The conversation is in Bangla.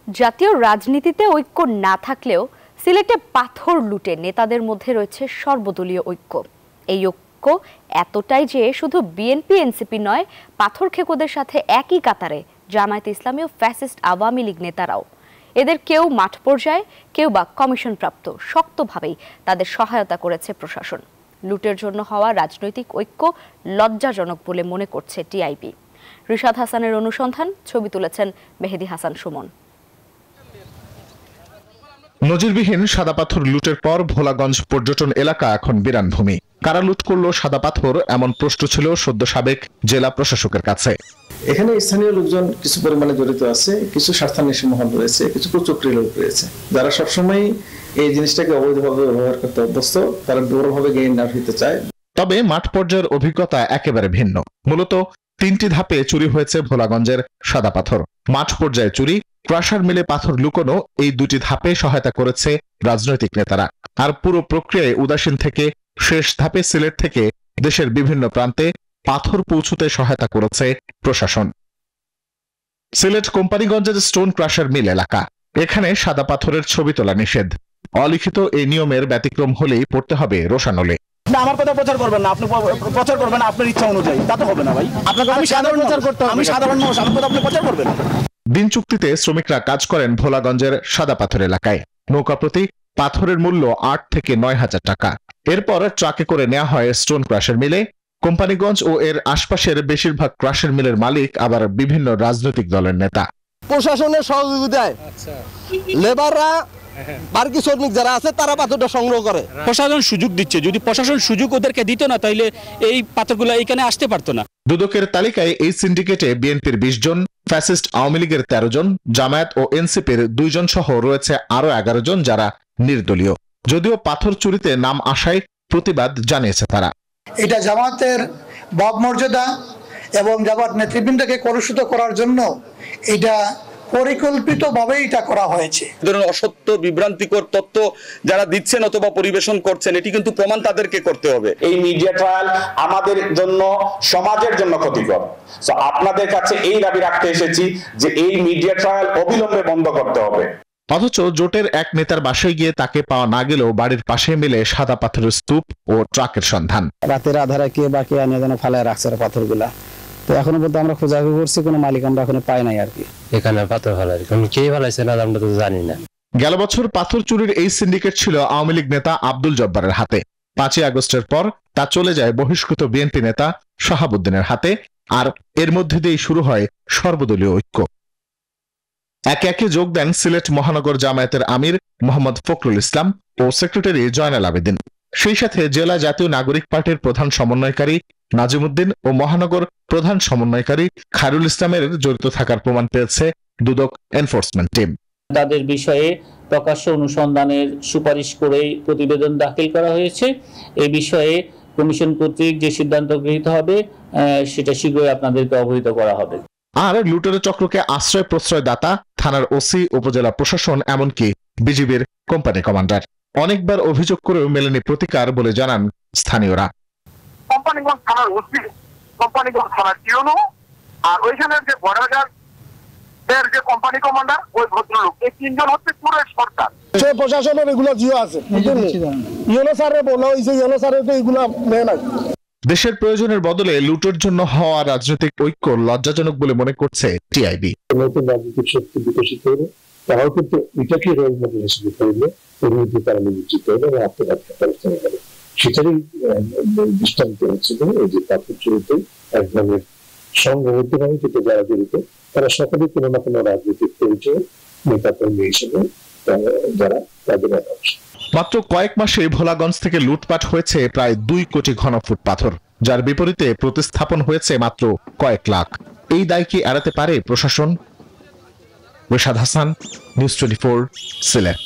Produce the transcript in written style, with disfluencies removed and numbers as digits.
জাতীয় রাজনীতিতে ঐক্য না থাকলেও সিলেটে পাথর লুটে নেতাদের মধ্যে রয়েছে সর্বদলীয় ঐক্য। এই ঐক্য এতটাই যে শুধু বিএনপি এনসিপি নয়, পাথর খেকোদের সাথে একই কাতারে জামায়াতে ইসলামী ও ফ্যাসিস্ট আওয়ামী লীগ নেতারাও। এদের কেউ মাঠ পর্যায়ে, কেউ বা কমিশন প্রাপ্ত, শক্তভাবেই তাদের সহায়তা করেছে প্রশাসন। লুটের জন্য হওয়া রাজনৈতিক ঐক্য লজ্জাজনক বলে মনে করছে টিআইবি। রিশাদ হাসানের অনুসন্ধান, ছবি তুলেছেন মেহেদী হাসান সুমন। নজিরবিহীন সাদা পাথর লুটের পর ভোলাগঞ্জ পর্যটন এলাকা এখন বিরান ভূমি। কারা লুট করলো সাদা পাথর, এমন প্রশ্ন ছিল সদ্য সাবেক জেলা প্রশাসকের কাছে। এখানে স্থানীয় লোকজন কিছু পরিমাণে জড়িত আছে, কিছু স্বার্থান্বেষী মহল রয়েছে, কিছু কুচক্রী লোক রয়েছে, যারা সবসময় এই জিনিসটাকে অবৈধভাবে ব্যবহার করতে অভ্যস্ত, তারা বড়ভাবে গেইন না হইতে চায়। তবে মাঠ পর্যায়ের অভিজ্ঞতা একেবারে ভিন্ন। মূলত 3টি ধাপে চুরি হয়েছে ভোলাগঞ্জের সাদা পাথর। মাঠ পর্যায়ে চুরি, ক্রাশার মিলে পাথর লুকোনো, এই 2টি ধাপে সহায়তা করেছে রাজনৈতিক নেতারা। আর পুরো প্রক্রিয়ায় উদাসীন থেকে শেষ ধাপে সিলেট থেকে দেশের বিভিন্ন প্রান্তে পাথর পৌঁছতে সহায়তা করেছে প্রশাসন। সিলেট কোম্পানিগঞ্জের স্টোন ক্রাশার মিল এলাকা, এখানে সাদা পাথরের ছবি তোলা নিষেধ। অলিখিত এই নিয়মের ব্যতিক্রম হলেই পড়তে হবে রোশানলে। আমার কথা প্রচার করবেন না, আপনি প্রচার করবেন আপনার ইচ্ছা অনুযায়ী, তা তো হবে না ভাই। আপনাকে আমি সাধারণ প্রচার করতে হবে, আমি সাধারণ মানুষ, আমার কথা আপনি প্রচার করবেন। দিন চুক্তিতে শ্রমিকরা কাজ করেন ভোলাগঞ্জের সাদা পাথর এলাকায়। নৌকা প্রতি পাথরের মূল্য 8 থেকে 9 হাজার টাকা। এরপর ট্রাকে করে নেওয়া হয় স্টোন ক্রাশার মিলে। কোম্পানিগঞ্জ ও এর আশপাশের বেশিরভাগ ক্রাশার মিলের মালিক আবার বিভিন্ন রাজনৈতিক দলের নেতা। প্রশাসনের সহযোগিতায় লেবাররা বাকি শ্রমিক যারা আছে তারা পাথরটা সংগ্রহ করে। প্রশাসন সুযোগ দিচ্ছে, যদি প্রশাসন সুযোগ ওদেরকে দিত না তাহলে এই পাথরগুলো এখানে আসতে পারতো না। দুদকের তালিকায় এই সিন্ডিকেটে বিএনপির 20 জন, ফ্যাসিস্ট আওয়ামী লীগের 13 জন, জামায়াত ও এনসিপির 2 জন সহ রয়েছে আরো 11 জন যারা নির্দলীয়। যদিও পাথর চুরিতে নাম আসায় প্রতিবাদ জানিয়েছে তারা। এটা জামায়াতের ভাবমর্যাদা এবং জামায়াত নেতৃবৃন্দকে কলুষিত করার জন্য এটা পরিকল্পিতভাবে এটা করা হয়েছে। ধরনের অসত্য বিভ্রান্তিকর তথ্য যারা দিচ্ছেন অথবা পরিবেশন করছেন, এটি কিন্তু প্রমাণ তাদেরকে করতে হবে। এই মিডিয়া ট্রায়াল আমাদের জন্য, সমাজের জন্য ক্ষতিকর। তো আপনাদের কাছে এই দাবি রাখতে এসেছি যে এই মিডিয়া ট্রায়াল অবিলম্বে বন্ধ করতে হবে। অথচ জোটের এক নেতার বাসায় গিয়ে তাকে পাওয়া না গেলেও বাড়ির পাশে মিলে সাদা পাথরের স্তূপ ও ট্রাকের সন্ধান। রাতের আধারে কে বা কে আনিয়ে যেন ফালায় রাখছে পাথরগুলা। তো এখনো পর্যন্ত আমরা খোঁজাখুঁজি করছি, কোনো মালিক আমরা এখনো পাই নাই আর কি। এখানে পাথর ফেলার কে ফেলাইছে না আমরা তো জানি না। গেল বছর পাথর চুরির এই সিন্ডিকেট ছিল আওয়ামী লীগ নেতা আব্দুল জব্বারের হাতে। 5ই আগস্টের পর তা চলে যায় বহিষ্কৃত বিএনপি নেতা শাহাবুদ্দিনের হাতে। আর এর মধ্যে দিয়েই শুরু হয় সর্বদলীয় ঐক্য। একে একে যোগ দেন সিলেট মহানগর জামায়াতের আমির মোহাম্মদ ফখরুল ইসলাম ও সেক্রেটারি জয়নাল আবেদিন। সেই সাথে জেলা জাতীয় নাগরিক পার্টির প্রধান সমন্বয়কারী নাজিমুদ্দিন ও মহানগর প্রধান সমন্বয়কারী খায়রুল ইসলামের জড়িত থাকার প্রমাণ পেয়েছে দুদক এনফোর্সমেন্ট টিম। তাদের বিষয়ে প্রকাশ্য অনুসন্ধানের সুপারিশ করে প্রতিবেদন দাখিল করা হয়েছে। এই বিষয়ে কমিশন কর্তৃক যে সিদ্ধান্ত গৃহীত হবে সেটা শীঘ্রই আপনাদেরকে অবহিত করা হবে। আর লুটের চক্রকে আশ্রয় প্রশ্রয় দাতা থানার ওসি, উপজেলা প্রশাসন, এমনকি বিজিবির কোম্পানি কমান্ডার। অনেকবার অভিযোগ করেও মেলেনি প্রতিকার বলে জানান স্থানীয়রা। কোম্পানিগঞ্জ থানার ওসি, কোম্পানিগঞ্জ থানার ইউনো, আর ওইখানের যে বর্ডার এর যে কোম্পানি কমান্ডার, ওই ভদ্রলোক, এই 3 জন হচ্ছে পুরো সরকার। সে প্রশাসনের এগুলো জিও আছে, ইউনো স্যারে বলা হয়েছে, ইউনো স্যারে তো এগুলো নেয় না। দেশের প্রয়োজনের বদলে লুটের জন্য হওয়া রাজনৈতিক ঐক্য লজ্জাজনক বলে মনে করছে টিআইবি। নতুন রাজনৈতিক শক্তি বিকশিত হলে তারাও কিন্তু এটাকে রোল মডেল হিসেবে করলে পরিণতি তারা নিয়োজিত হবে এবং আত্মঘাতী ব্যবস্থা নেবে। সেটারই দৃষ্টান্ত হচ্ছে এই যে পাথর চুরিতে এক ধরনের সংঘবদ্ধভাবে থেকে যারা জড়িত, তারা সকলেই কোনো না কোনো রাজনৈতিক পরিচয় নেতা কর্মী হিসেবে যারা তাদের অংশ। মাত্র কয়েক মাসে ভোলাগঞ্জ থেকে লুটপাট হয়েছে প্রায় 2 কোটি ঘনফুট পাথর, যার বিপরীতে প্রতিস্থাপন হয়েছে মাত্র কয়েক লাখ। এই দায় কি এড়াতে পারে প্রশাসন? রিশাদ হাসান, নিউজ 24, সিলেট।